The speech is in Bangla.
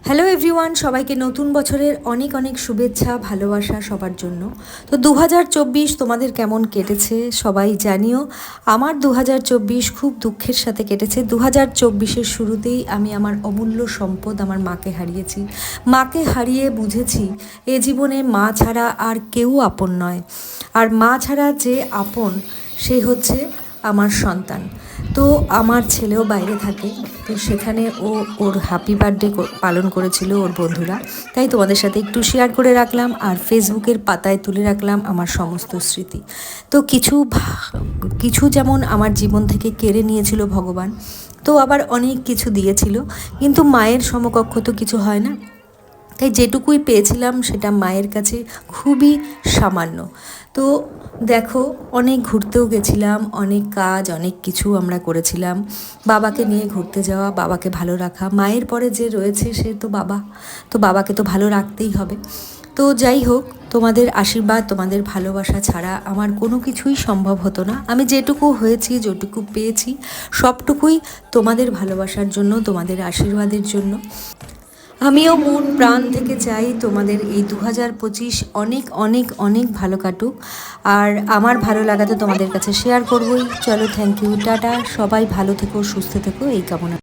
হ্যালো এভরিওয়ান, সবাইকে নতুন বছরের অনেক অনেক শুভেচ্ছা ভালোবাসা সবার জন্য। তো 2024 তোমাদের কেমন কেটেছে সবাই জানিও। আমার 2024 খুব দুঃখের সাথে কেটেছে। 2024-এর শুরুতেই আমি আমার অমূল্য সম্পদ আমার মাকে হারিয়েছি। মাকে হারিয়ে বুঝেছি এ জীবনে মা ছাড়া আর কেউ আপন নয়, আর মা ছাড়া যে আপন সে হচ্ছে আমার সন্তান। তো আমার ছেলেও বাইরে থাকে, তো সেখানে ওর হ্যাপি বার্থডে পালন করেছিল ওর বন্ধুরা, তাই তোমাদের সাথে একটু শেয়ার করে রাখলাম আর ফেসবুকের পাতায় তুলে রাখলাম আমার সমস্ত স্মৃতি। তো কিছু যেমন আমার জীবন থেকে কেড়ে নিয়েছিল ভগবান, তো আবার অনেক কিছু দিয়েছিল, কিন্তু মায়ের সমকক্ষ তো কিছু হয় না। তাই যেটুকুই পেয়েছিলাম সেটা মায়ের কাছে খুবই সামান্য। তো দেখো, অনেক ঘুরতেও গেছিলাম, অনেক কাজ অনেক কিছু আমরা করেছিলাম। বাবাকে নিয়ে ঘুরতে যাওয়া, বাবাকে ভালো রাখা, মায়ের পরে যে রয়েছে সে তো বাবা, তো বাবাকে তো ভালো রাখতেই হবে। তো যাই হোক, তোমাদের আশীর্বাদ তোমাদের ভালোবাসা ছাড়া আমার কোনো কিছুই সম্ভব হতো না। আমি যেটুকু হয়েছি যেটুকু পেয়েছি সবটুকুই তোমাদের ভালোবাসার জন্য, তোমাদের আশীর্বাদের জন্য। আমিও মন প্রাণ থেকে চাই তোমাদের এই 2025 অনেক অনেক অনেক ভালো কাটুক, আর আমার ভালো লাগা তো তোমাদের কাছে শেয়ার করবই। চলো, থ্যাংক ইউ, টাটা, সবাই ভালো থেকো, সুস্থ থেকো, এই কামনা।